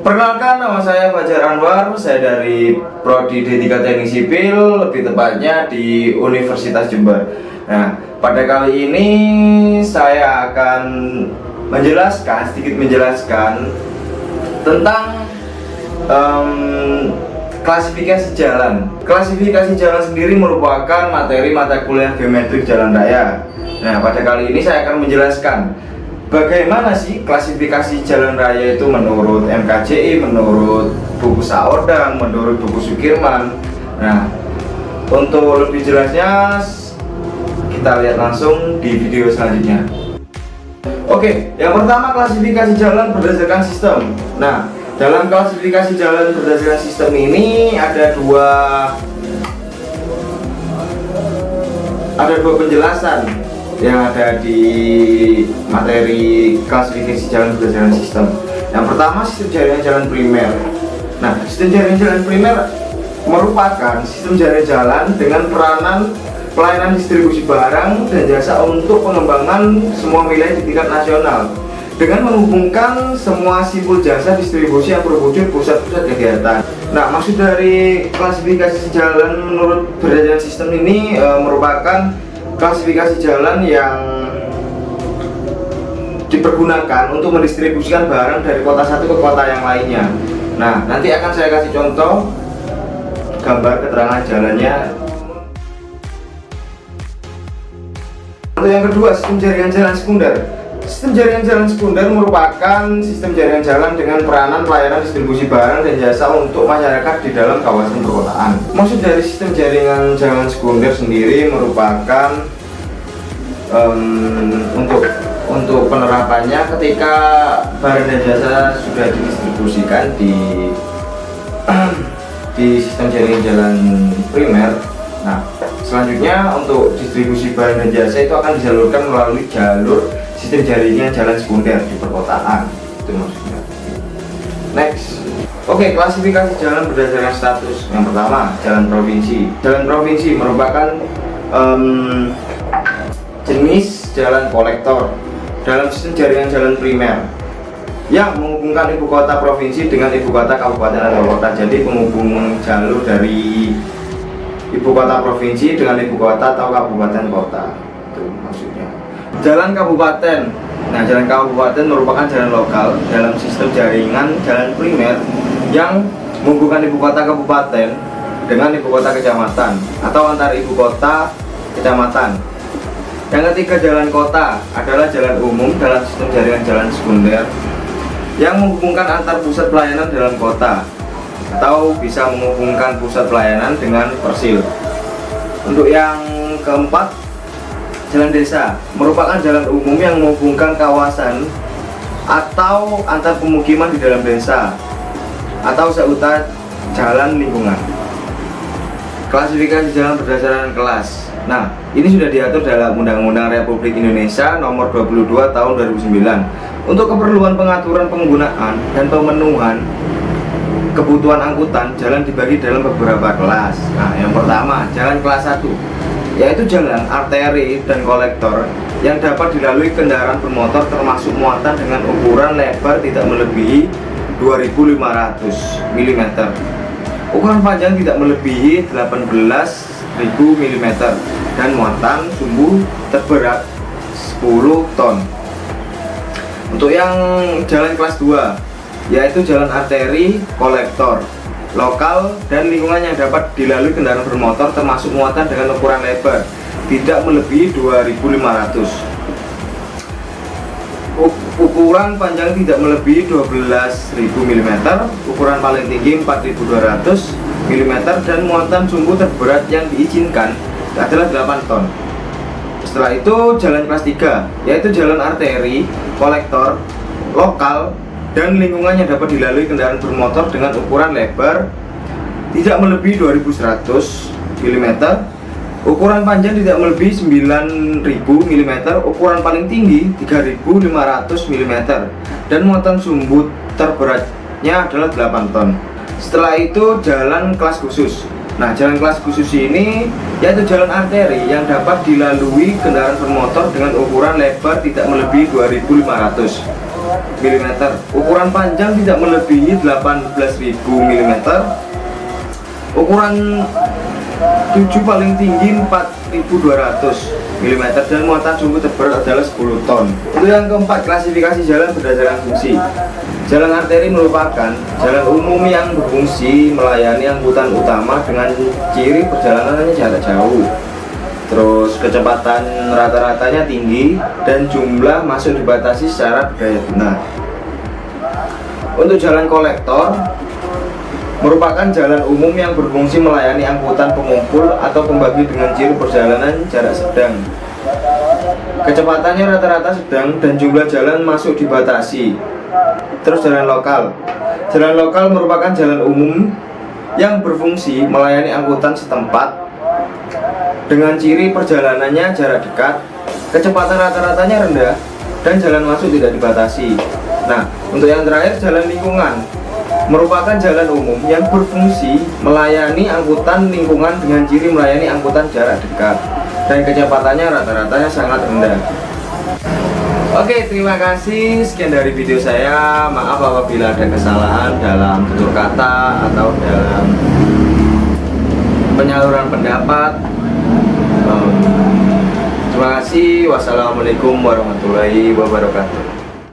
Perkenalkan, nama saya Fajar Anwar. Saya dari Prodi D3 Teknik Sipil, lebih tepatnya di Universitas Jember. Nah, pada kali ini saya akan sedikit menjelaskan tentang klasifikasi jalan. Klasifikasi jalan sendiri merupakan materi mata kuliah geometrik jalan raya. Nah, pada kali ini saya akan menjelaskan bagaimana sih klasifikasi jalan raya itu menurut MKJI, menurut buku Saodang, menurut buku Sukirman. Nah, untuk lebih jelasnya kita lihat langsung di video selanjutnya. Oke, yang pertama klasifikasi jalan berdasarkan sistem. Nah, dalam klasifikasi jalan berdasarkan sistem ini ada dua penjelasan yang ada di materi klasifikasi jalan berdasarkan sistem. Yang pertama, sistem jaringan jalan primer. Nah, sistem jaringan jalan primer merupakan sistem jaringan jalan dengan peranan pelayanan distribusi barang dan jasa untuk pengembangan semua wilayah di tingkat nasional dengan menghubungkan semua simpul jasa distribusi yang berwujud pusat-pusat kegiatan. Nah, maksud dari klasifikasi jalan menurut berdasarkan sistem ini merupakan klasifikasi jalan yang dipergunakan untuk mendistribusikan barang dari kota satu ke kota yang lainnya. Nah, nanti akan saya kasih contoh gambar keterangan jalannya. Untuk yang kedua, sistem jaringan jalan sekunder. Sistem jaringan jalan sekunder merupakan sistem jaringan jalan dengan peranan pelayanan distribusi barang dan jasa untuk masyarakat di dalam kawasan perkotaan. Maksud dari sistem jaringan jalan sekunder sendiri merupakan untuk penerapannya ketika barang dan jasa sudah didistribusikan di sistem jaringan jalan primer. Nah, selanjutnya untuk distribusi barang dan jasa itu akan disalurkan melalui jalur sistem jaringan jalan sekunder di perkotaan. Itu maksudnya. Next. Oke, klasifikasi jalan berdasarkan status. Yang pertama, jalan provinsi. Jalan provinsi merupakan jenis jalan kolektor dalam sistem jaringan jalan primer yang menghubungkan ibu kota provinsi dengan ibu kota kabupaten atau kota. Jadi penghubung jalur dari ibu kota provinsi dengan ibu kota atau kabupaten kota. Itu maksudnya. Jalan kabupaten. Nah, jalan kabupaten merupakan jalan lokal dalam sistem jaringan jalan primer yang menghubungkan ibu kota kabupaten dengan ibu kota kecamatan atau antar ibu kota kecamatan. Yang ketiga, jalan kota adalah jalan umum dalam sistem jaringan jalan sekunder yang menghubungkan antar pusat pelayanan dalam kota atau bisa menghubungkan pusat pelayanan dengan persil. Untuk yang keempat, jalan desa merupakan jalan umum yang menghubungkan kawasan atau antar pemukiman di dalam desa atau seutas jalan lingkungan. Klasifikasi jalan berdasarkan kelas. Nah, ini sudah diatur dalam Undang-Undang Republik Indonesia Nomor 22 Tahun 2009 untuk keperluan pengaturan penggunaan dan pemenuhan kebutuhan angkutan. Jalan dibagi dalam beberapa kelas. Nah, yang pertama, jalan kelas 1, yaitu jalan arteri dan kolektor yang dapat dilalui kendaraan bermotor termasuk muatan dengan ukuran lebar tidak melebihi 2500 mm, ukuran panjang tidak melebihi 18.000 mm, dan muatan sumbu terberat 10 ton. Untuk yang jalan kelas 2, yaitu jalan arteri, kolektor, lokal, dan lingkungan yang dapat dilalui kendaraan bermotor termasuk muatan dengan ukuran lebar tidak melebihi 2500, ukuran panjang tidak melebihi 12.000 mm, ukuran paling tinggi 4.200 mm, dan muatan sumbu terberat yang diizinkan adalah 8 ton. Setelah itu, jalan kelas 3, yaitu jalan arteri, kolektor, lokal, dan lingkungan yang dapat dilalui kendaraan bermotor dengan ukuran lebar tidak melebihi 2100 mm, ukuran panjang tidak melebihi 9000 mm, ukuran paling tinggi 3500 mm, dan muatan sumbu terberatnya adalah 8 ton. Setelah itu, jalan kelas khusus, Nah, jalan kelas khusus ini yaitu jalan arteri yang dapat dilalui kendaraan bermotor dengan ukuran lebar tidak melebihi 2500 mm, ukuran panjang tidak melebihi 18.000 mm, ukuran 7 paling tinggi 4.200 mm, dan muatan sumbu terberat adalah 10 ton. Untuk yang keempat, klasifikasi jalan berdasarkan fungsi. Jalan arteri merupakan jalan umum yang berfungsi melayani angkutan utama dengan ciri perjalanannya jarak jauh, terus kecepatan rata-ratanya tinggi, dan jumlah masuk dibatasi secara berdaya guna. Untuk jalan kolektor merupakan jalan umum yang berfungsi melayani angkutan pengumpul atau pembagi dengan ciri perjalanan jarak sedang. Kecepatannya rata-rata sedang dan jumlah jalan masuk dibatasi. Terus jalan lokal. Jalan lokal merupakan jalan umum yang berfungsi melayani angkutan setempat dengan ciri perjalanannya jarak dekat, kecepatan rata-ratanya rendah, dan jalan masuk tidak dibatasi. Nah, untuk yang terakhir, jalan lingkungan merupakan jalan umum yang berfungsi melayani angkutan lingkungan dengan ciri melayani angkutan jarak dekat dan kecepatannya rata-ratanya sangat rendah. Oke, terima kasih. Sekian dari video saya. Maaf apabila ada kesalahan dalam tutur kata atau dalam penyaluran pendapat. Terima kasih. Wassalamualaikum warahmatullahi wabarakatuh.